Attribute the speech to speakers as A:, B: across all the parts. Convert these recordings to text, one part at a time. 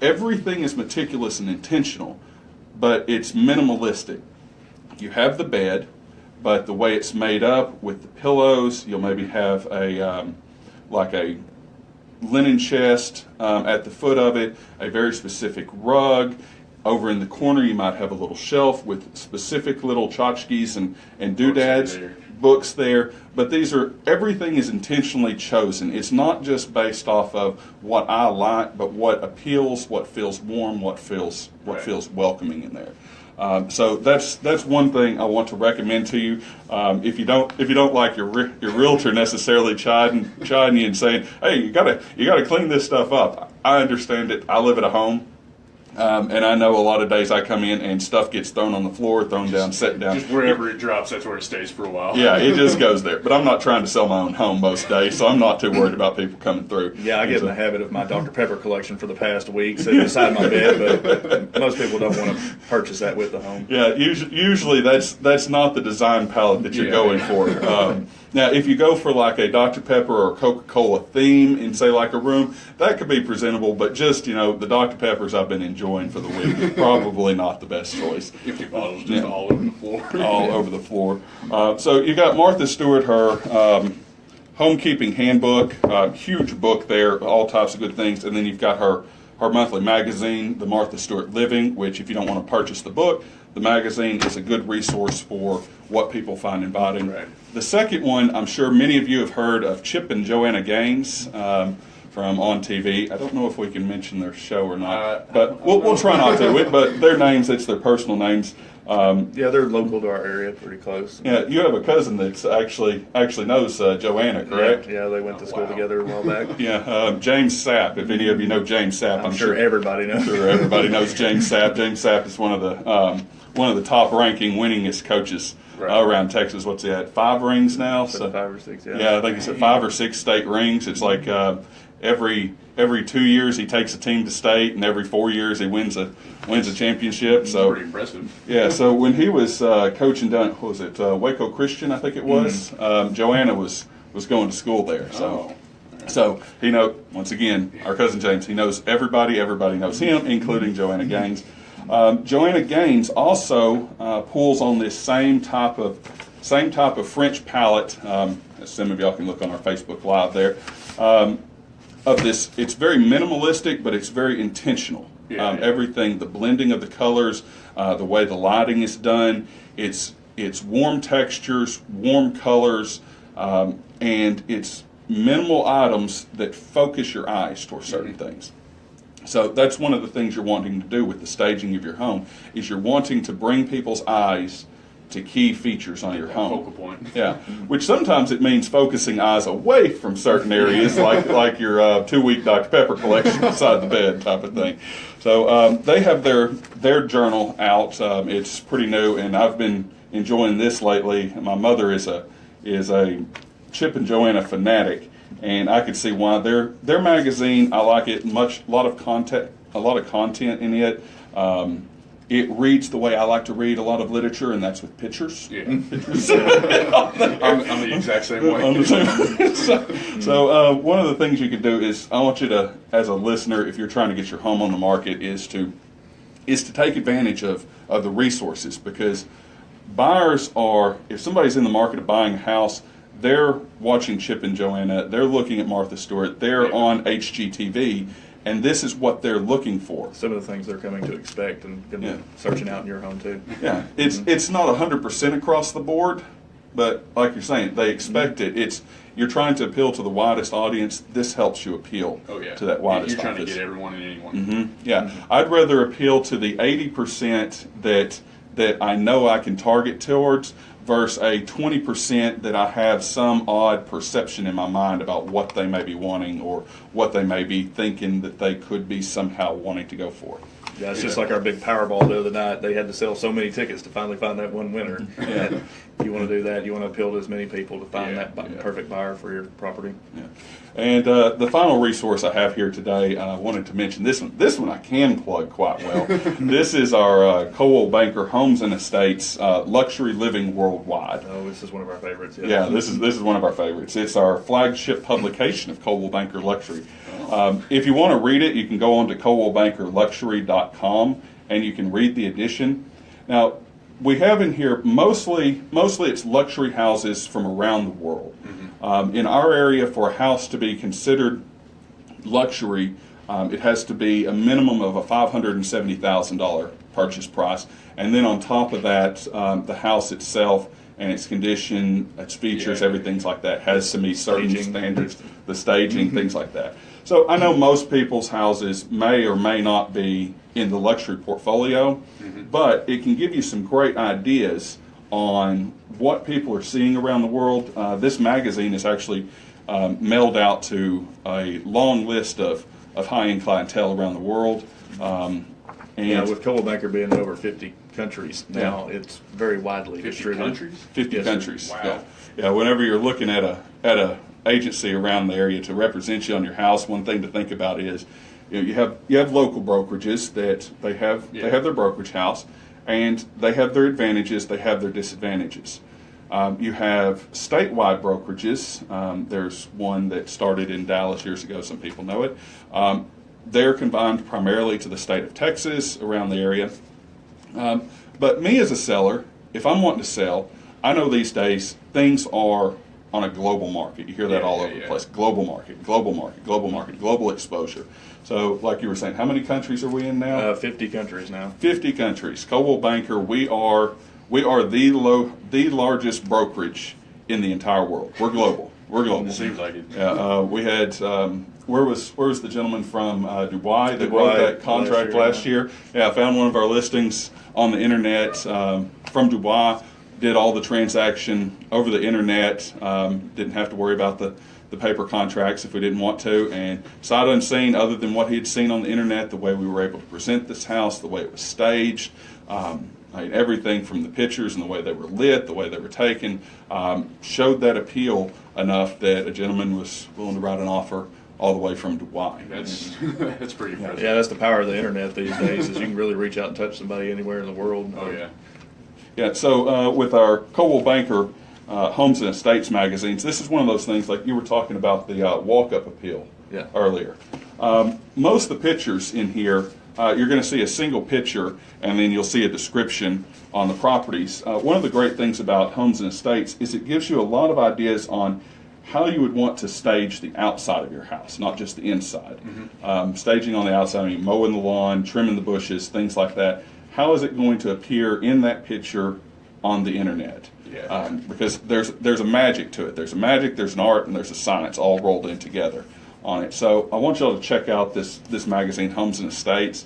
A: Everything is meticulous and intentional, but it's minimalistic. You have the bed, but the way it's made up with the pillows, you'll maybe have a like a linen chest at the foot of it, a very specific rug. Over in the corner, you might have a little shelf with specific little tchotchkes and doodads, books there. But everything is intentionally chosen. It's not just based off of what I like, but what appeals, what feels warm, what feels welcoming in there. So that's one thing I want to recommend to you. If you don't like your realtor necessarily chiding you and saying, "Hey, you gotta clean this stuff up," I understand it. I live at a home. And I know a lot of days I come in and stuff gets thrown on the floor, thrown down, set down.
B: Just wherever it drops, that's where it stays for a while.
A: Yeah, it just goes there. But I'm not trying to sell my own home most days, so I'm not too worried about people coming through.
C: Yeah, I get in the habit of my Dr. Pepper collection for the past week sitting beside my bed, but most people don't want to purchase that with the home.
A: Yeah, usually that's not the design palette that you're going for. Now, if you go for like a Dr. Pepper or Coca-Cola theme in, say, like a room, that could be presentable, but just, the Dr. Peppers I've been enjoying for the week, probably not the best choice.
B: 50 bottles just all over the floor.
A: All over the floor. So you got Martha Stewart, her homekeeping handbook, huge book there, all types of good things, and then you've got her monthly magazine, the Martha Stewart Living, which if you don't want to purchase the book, the magazine is a good resource for what people find inviting.
B: Right.
A: The second one, I'm sure many of you have heard of Chip and Joanna Gaines from on TV. I don't know if we can mention their show or not, but we'll try not to. But their names, it's their personal names.
C: Yeah, they're local to our area, pretty close.
A: Yeah, you have a cousin that's actually knows Joanna, correct?
C: Yeah, they went to school together a while back.
A: Yeah, James Sapp. If any of you know James Sapp,
C: I'm sure everybody knows.
A: Sure, everybody knows James Sapp. James Sapp is one of the top-ranking, winningest coaches around Texas. What's he at? 5 rings now?
C: So 5 or 6. Yeah.
A: Yeah, I think he's at 5 or 6 state rings. It's like every 2 years he takes a team to state, and every 4 years he wins a championship. So
B: pretty impressive.
A: Yeah. So when he was coaching down, what was it, Waco Christian? I think it was. Joanna was going to school there. So. So once again, our cousin James, he knows everybody. Everybody knows him, including Joanna Gaines. Joanna Gaines also pulls on this same type of French palette. Some of y'all can look on our Facebook Live there. Of this, it's very minimalistic, but it's very intentional. Everything, the blending of the colors, the way the lighting is done, it's warm textures, warm colors, and it's minimal items that focus your eyes toward certain things. So that's one of the things you're wanting to do with the staging of your home, is you're wanting to bring people's eyes to key features on your home.
B: Focal point.
A: Yeah, which sometimes it means focusing eyes away from certain areas, like your 2-week Dr. Pepper collection beside the bed type of thing. So they have their journal out. It's pretty new, and I've been enjoying this lately. My mother is a Chip and Joanna fanatic, and I could see why. Their magazine, I like it much. A lot of content in it. It reads the way I like to read a lot of literature, and that's with pictures.
B: Yeah,
A: pictures.
B: I'm the exact same way.
A: So one of the things you could do is, I want you to, as a listener, if you're trying to get your home on the market, is to take advantage of the resources, because buyers are, if somebody's in the market of buying a house, they're watching Chip and Joanna, they're looking at Martha Stewart, they're on HGTV, and this is what they're looking for.
C: Some of the things they're coming to expect and searching out in your home too.
A: Yeah, it's not 100% across the board, but like you're saying, they expect it. You're trying to appeal to the widest audience. This helps you appeal to that widest audience.
B: You're trying to get everyone and anyone.
A: Mm-hmm. Yeah, I'd rather appeal to the 80% that I know I can target towards, versus a 20% that I have some odd perception in my mind about what they may be wanting or what they may be thinking that they could be somehow wanting to go for.
C: Yeah, it's just like our big Powerball the other night. They had to sell so many tickets to finally find that one winner. Yeah. You want to do that. You want to appeal to as many people to find that perfect buyer for your property. Yeah. And the final resource I have here today, I wanted to mention this one. This one I can plug quite well. This is our Coldwell Banker Homes and Estates Luxury Living Worldwide. Oh, this is one of our favorites.
A: Yeah, this is one of our favorites. It's our flagship publication of Coldwell Banker Luxury. If you want to read it, you can go on to ColdwellBankerLuxury.com and you can read the edition. Now, we have in here mostly it's luxury houses from around the world. In our area, for a house to be considered luxury, it has to be a minimum of a $570,000 purchase price, and then on top of that, the house itself and its condition, its features, everything's like that has to meet certain standards, the staging, things like that. So I know most people's houses may or may not be in the luxury portfolio, but it can give you some great ideas on what people are seeing around the world. This magazine is actually mailed out to a long list of high-end clientele around the world. And
C: with Coldwell Banker being in over 50 countries now, it's very widely
B: 50
C: distributed.
B: countries?
A: 50 countries.
B: Wow.
A: Yeah. Whenever you're looking at a agency around the area to represent you on your house, one thing to think about is, you have local brokerages that they have their brokerage house, and they have their advantages, they have their disadvantages. You have statewide brokerages. There's one that started in Dallas years ago. Some people know it. They're confined primarily to the state of Texas, around the area. But me as a seller, if I'm wanting to sell, I know these days things are on a global market. You hear that all over the place. Global market, global market, global market, global exposure. So like you were saying, how many countries are we in now?
C: 50 countries now.
A: 50 countries. Coldwell Banker, we are the largest brokerage in the entire world. We're global. We're global.
B: It seems like it.
A: Yeah, we had where was the gentleman from Dubai that wrote that contract last year? Yeah, I found one of our listings on the internet from Dubai. Did all the transaction over the internet. Didn't have to worry about the paper contracts if we didn't want to. And sight unseen, other than what he'd seen on the internet, the way we were able to present this house, the way it was staged. Everything from the pictures and the way they were lit, the way they were taken, showed that appeal enough that a gentleman was willing to write an offer all the way from Dubai.
B: That's pretty impressive.
C: Yeah, that's the power of the internet these days, is you can really reach out and touch somebody anywhere in the world.
B: Oh, yeah.
A: Yeah, so with our Coldwell Banker Homes and Estates magazines, this is one of those things, like you were talking about the walk-up appeal earlier. Most of the pictures in here, you're going to see a single picture, and then you'll see a description on the properties. One of the great things about Homes and Estates is it gives you a lot of ideas on how you would want to stage the outside of your house, not just the inside. Staging on the outside, I mean mowing the lawn, trimming the bushes, things like that. How is it going to appear in that picture on the internet? Because there's a magic to it. There's a magic, there's an art, and there's a science all rolled in together on it. So I want y'all to check out this magazine, Homes and Estates.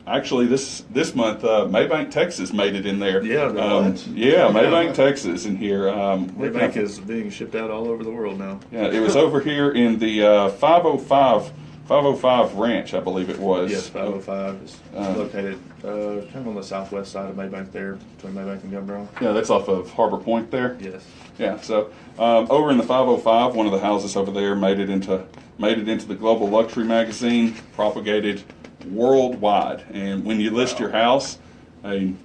A: Actually, this month, Maybank, Texas made it in there.
C: Yeah,
A: Maybank, Texas in here.
C: Maybank is being shipped out all over the world now.
A: Yeah, it was over here in the 505 Ranch, I believe it was.
C: Yes, 505 is located kind of on the southwest side of Maybank there, between Maybank and Gumbel.
A: Yeah, that's off of Harbor Point there.
C: Yes.
A: Yeah, so over in the 505, one of the houses over there made it into the Global Luxury magazine, propagated worldwide. And when you list your house, me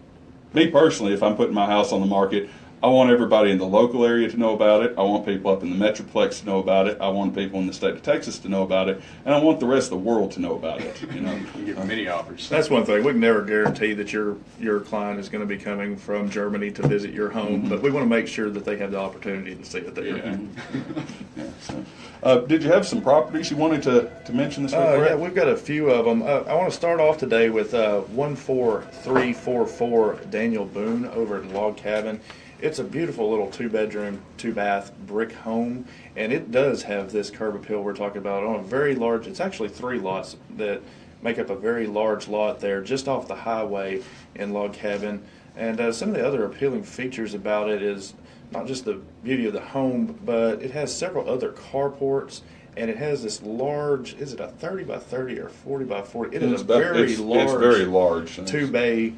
A: personally, if I'm putting my house on the market, I want everybody in the local area to know about it. I want people up in the Metroplex to know about it. I want people in the state of Texas to know about it. And I want the rest of the world to know about it. You know,
B: You give many offers.
C: That's one thing. We can never guarantee that your client is going to be coming from Germany to visit your home, but we want to make sure that they have the opportunity to see it there.
A: Did you have some properties you wanted to mention this week?
C: Yeah, we've got a few of them. I want to start off today with 14344 Daniel Boone over at Log Cabin. It's a beautiful little 2-bedroom, 2-bath brick home, and it does have this curb appeal we're talking about on a very large, it's actually 3 lots that make up a very large lot there just off the highway in Log Cabin. And some of the other appealing features about it is not just the beauty of the home, but it has several other carports, and it has this large, is it a 30 by 30 or 40 by 40? It is a very large 2-bay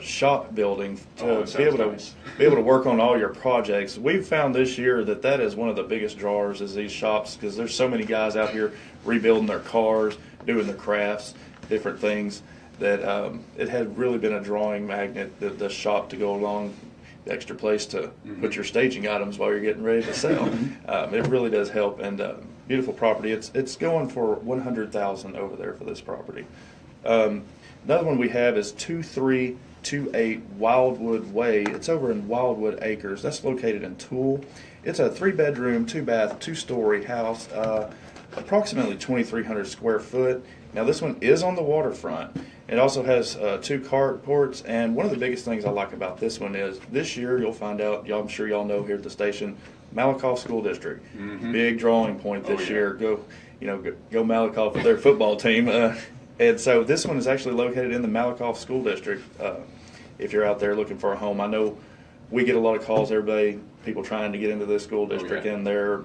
C: shop building to be able to work on all your projects. We've found this year that is one of the biggest drawers is these shops, because there's so many guys out here rebuilding their cars, doing their crafts, different things, that it had really been a drawing magnet, the shop to go along, the extra place to put your staging items while you're getting ready to sell. It really does help, and beautiful property. It's going for $100,000 over there for this property. Another one we have is 2328 Wildwood Way. It's over in Wildwood Acres. That's located in Toole. It's a 3-bedroom, 2-bath, 2-story house, approximately 2,300 square foot. Now this one is on the waterfront. It also has 2 carports, and one of the biggest things I like about this one is this year you'll find out, I'm sure y'all know here at the station, Malakoff School District, big drawing point this year. Go Malakoff with their football team. And so this one is actually located in the Malakoff School District. If you're out there looking for a home, I know we get a lot of calls every day, people trying to get into this school district, and they're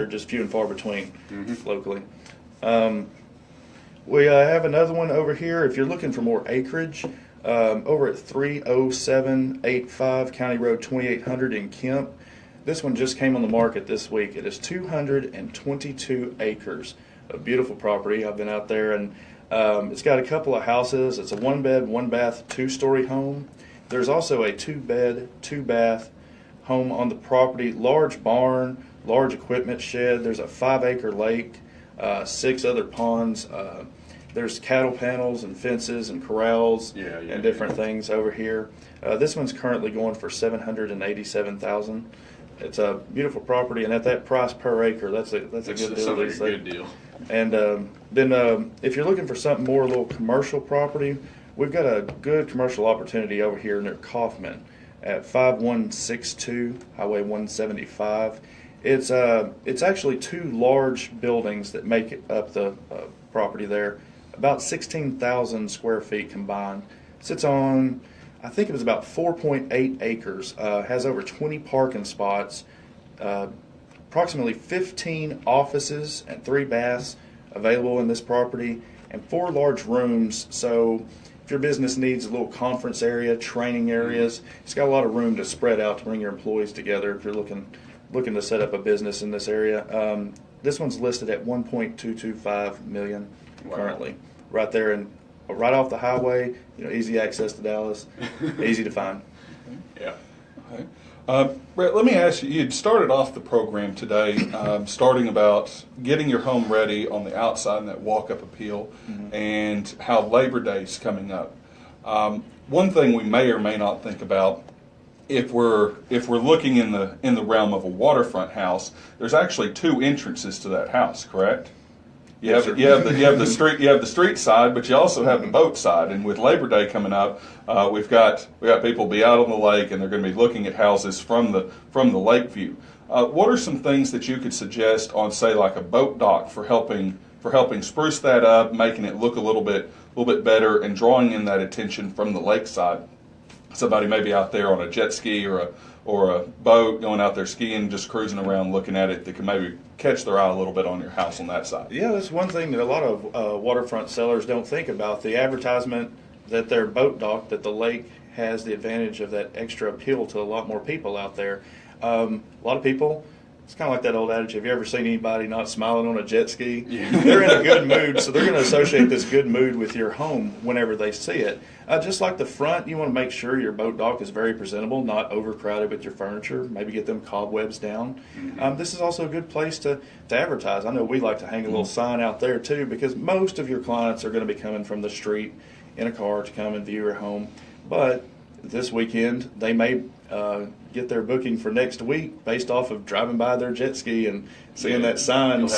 C: just few and far between locally. We have another one over here. If you're looking for more acreage, over at 30785 County Road 2800 in Kemp. This one just came on the market this week. It is 222 acres of beautiful property. I've been out there, and it's got a couple of houses. It's a 1-bed, 1-bath, 2-story home. There's also a 2-bed, 2-bath home on the property, large barn, large equipment shed. There's a 5-acre lake, 6 other ponds. There's cattle panels and fences and corrals and different things over here. This one's currently going for $787,000. It's a beautiful property, and at that price per acre, that's a good deal.
B: Like a good deal.
C: And then if you're looking for something more, a little commercial property, we've got a good commercial opportunity over here near Kaufman at 5162 Highway 175. It's actually 2 large buildings that make up the property there, about 16,000 square feet combined. Sits on, I think it was about 4.8 acres, has over 20 parking spots, approximately 15 offices and 3 baths available in this property, and 4 large rooms. So if your business needs a little conference area, training areas, it's got a lot of room to spread out to bring your employees together if you're looking to set up a business in this area. This one's listed at $1.225 million currently, right there and right off the highway. Easy access to Dallas, easy to find.
B: Yeah.
A: Okay. Brett, let me ask you. You'd started off the program today, starting about getting your home ready on the outside in that walk-up appeal, and how Labor Day's coming up. One thing we may or may not think about, if we're looking in the realm of a waterfront house, there's actually 2 entrances to that house, correct? You have the street side, but you also have the boat side. And with Labor Day coming up, we've got people be out on the lake, and they're going to be looking at houses from the lake view. What are some things that you could suggest on, say, like a boat dock for helping spruce that up, making it look a little bit better, and drawing in that attention from the lake side? Somebody maybe out there on a jet ski or a boat going out there skiing, just cruising around looking at it, that can maybe catch their eye a little bit on your house on that side.
C: Yeah, that's one thing that a lot of waterfront sellers don't think about. The advertisement that their boat dock, that the lake has the advantage of that extra appeal to a lot more people out there. A lot of people, it's kind of like that old adage, have you ever seen anybody not smiling on a jet ski? Yeah. They're in a good mood, so they're going to associate this good mood with your home whenever they see it. Just like the front, you want to make sure your boat dock is very presentable, not overcrowded with your furniture. Maybe get them cobwebs down. This is also a good place to advertise. I know we like to hang a little sign out there too, because most of your clients are going to be coming from the street in a car to come and view your home. But this weekend, they may get their booking for next week based off of driving by their jet ski and seeing that sign, and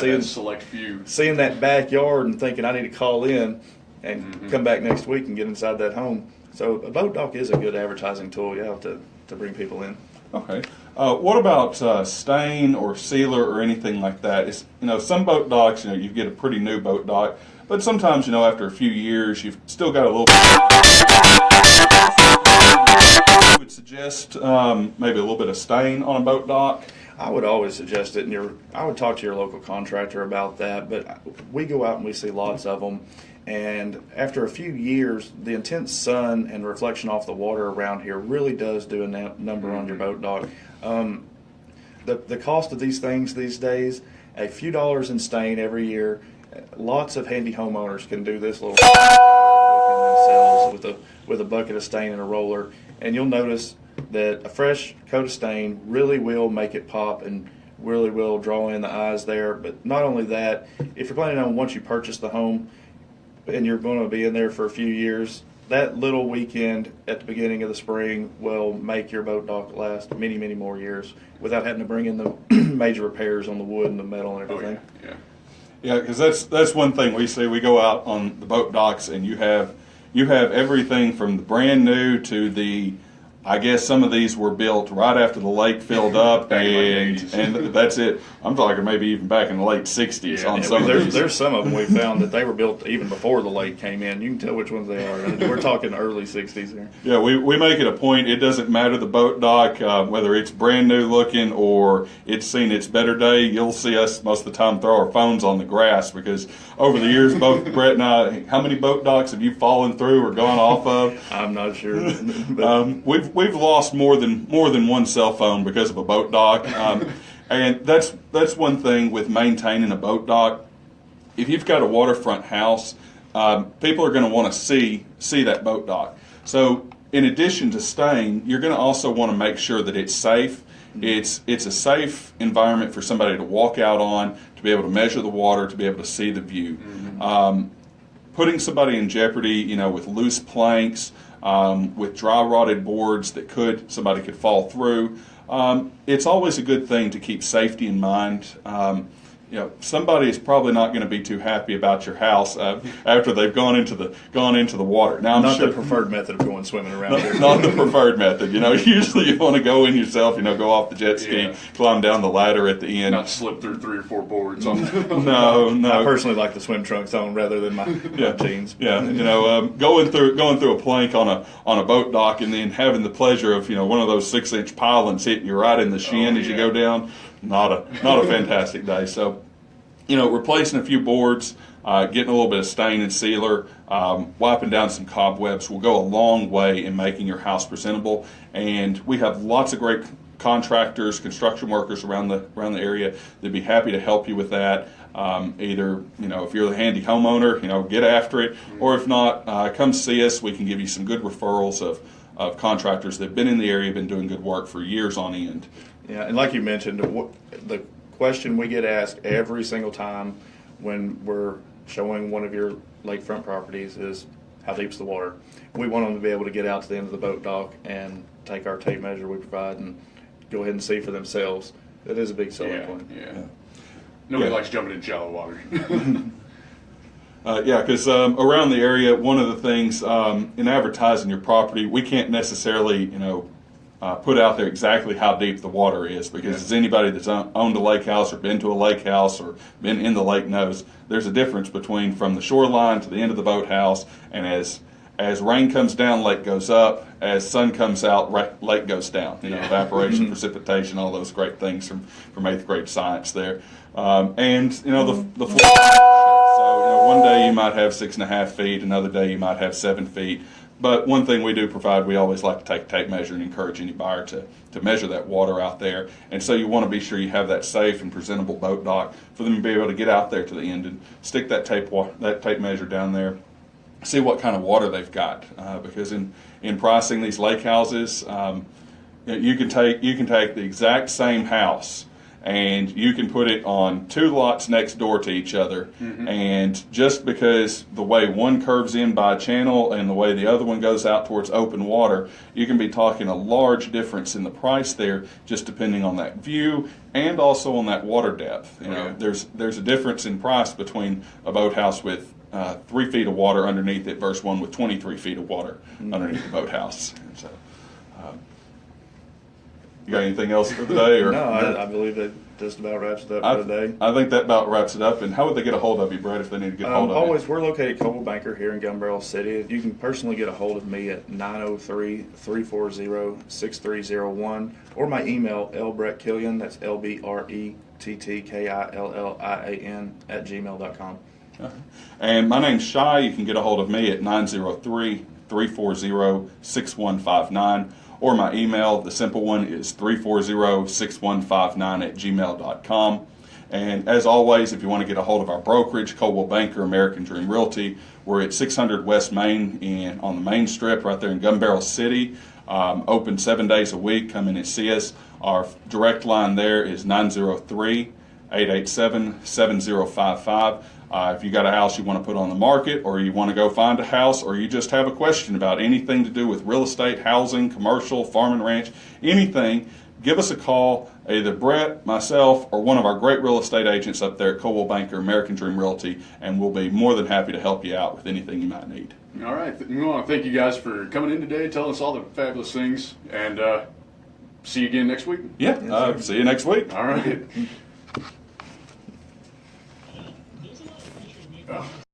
C: seeing that backyard, and thinking, I need to call in and come back next week and get inside that home. So a boat dock is a good advertising tool, to bring people in.
A: Okay. What about stain or sealer or anything like that? Is, some boat docks, you get a pretty new boat dock, but sometimes, after a few years, you've still got a little You would suggest maybe a little bit of stain on a boat dock?
C: I would always suggest it, and I would talk to your local contractor about that, but we go out and we see lots of them, and after a few years, the intense sun and reflection off the water around here really does do a number on your boat dock. The cost of these things these days, a few dollars in stain every year. Lots of handy homeowners can do this little themselves with a bucket of stain and a roller, and you'll notice that a fresh coat of stain really will make it pop and really will draw in the eyes there. But not only that, if you're planning on once you purchase the home and you're going to be in there for a few years, that little weekend at the beginning of the spring will make your boat dock last many, many more years without having to bring in the major repairs on the wood and the metal and everything.
A: Yeah, because that's one thing we see. We go out on the boat docks, and you have everything from the brand new to the, I guess some of these were built right after the lake filled up, and that's it. I'm talking maybe even back in the late 60s on some of these.
C: There's some of them we found that they were built even before the lake came in. You can tell which ones they are. We're talking early 60s here.
A: Yeah, we make it a point. It doesn't matter the boat dock, whether it's brand new looking or it's seen its better day. You'll see us most of the time throw our phones on the grass, because over the years, both Brett and I, how many boat docks have you fallen through or gone off of?
C: I'm not sure.
A: We've lost more than one cell phone because of a boat dock, and that's one thing with maintaining a boat dock. If you've got a waterfront house, people are going to want to see that boat dock. So in addition to staying, you're going to also want to make sure that it's safe. It's a safe environment for somebody to walk out on, to be able to measure the water, to be able to see the view. Putting somebody in jeopardy, with loose planks, with dry rotted boards that somebody could fall through. It's always a good thing to keep safety in mind. Somebody is probably not going to be too happy about your house after they've gone into the water. Now, I'm
C: not
A: sure,
C: the preferred method of going swimming around here.
A: Not the preferred method. Usually you want to go in yourself. Go off the jet ski, climb down the ladder at the end.
B: Not slip through 3 or 4 boards.
A: No.
C: I personally like the swim trunks on rather than my jeans.
A: Yeah, going through a plank on a boat dock and then having the pleasure of one of those 6-inch pylons hitting you right in the shin as you go down. Not a fantastic day. So, replacing a few boards, getting a little bit of stain and sealer, wiping down some cobwebs will go a long way in making your house presentable. And we have lots of great contractors, construction workers around the area that'd be happy to help you with that. Either if you're the handy homeowner, get after it, or if not, come see us. We can give you some good referrals of contractors that've been in the area, been doing good work for years on end.
C: Yeah, and like you mentioned, the question we get asked every single time when we're showing one of your lakefront properties is, how deep's the water? We want them to be able to get out to the end of the boat dock and take our tape measure we provide and go ahead and see for themselves. That is a big selling point.
B: Yeah. Nobody likes jumping in shallow water.
A: Because around the area, one of the things in advertising your property, we can't necessarily, put out there exactly how deep the water is, because as anybody that's owned a lake house or been to a lake house or been in the lake knows, there's a difference between from the shoreline to the end of the boathouse, and as rain comes down, lake goes up. As sun comes out, lake goes down. Evaporation, precipitation, all those great things from 8th grade science there. And the flow. So one day you might have 6.5 feet, another day you might have 7 feet. But one thing we do provide, we always like to take a tape measure and encourage any buyer to measure that water out there. And so you want to be sure you have that safe and presentable boat dock for them to be able to get out there to the end and stick that tape measure down there, see what kind of water they've got. Because in pricing these lake houses, you can take the exact same house and you can put it on 2 lots next door to each other. And just because the way one curves in by a channel and the way the other one goes out towards open water, you can be talking a large difference in the price there, just depending on that view and also on that water depth. There's a difference in price between a boathouse with 3 feet of water underneath it versus one with 23 feet of water underneath the boathouse. And so, you got anything else for the day? Or
C: no, I believe that just about wraps it up for the day.
A: I think that about wraps it up. And how would they get a hold of you, Brett, if they need to get a hold of you?
C: We're located at Coldwell Banker here in Gun Barrel City. You can personally get a hold of me at 903-340-6301, or my email, lbrettkillian, that's LBRETTKILLIAN @gmail.com.
A: And my name's Shai. You can get a hold of me at 903-340-6159. Or my email, the simple one, is 340-6159 @gmail.com. And as always, if you want to get a hold of our brokerage, Coldwell Banker, American Dream Realty, we're at 600 West Main on the Main Strip right there in Gun Barrel City. Open 7 days a week. Come in and see us. Our direct line there is 903-887-7055. If you got a house you want to put on the market, or you want to go find a house, or you just have a question about anything to do with real estate, housing, commercial, farm and ranch, anything, give us a call, either Brett, myself, or one of our great real estate agents up there at Coldwell Banker, American Dream Realty, and we'll be more than happy to help you out with anything you might need.
B: All right. We want to thank you guys for coming in today, telling us all the fabulous things, and see you again next week.
A: Yeah, see you next week.
B: All right.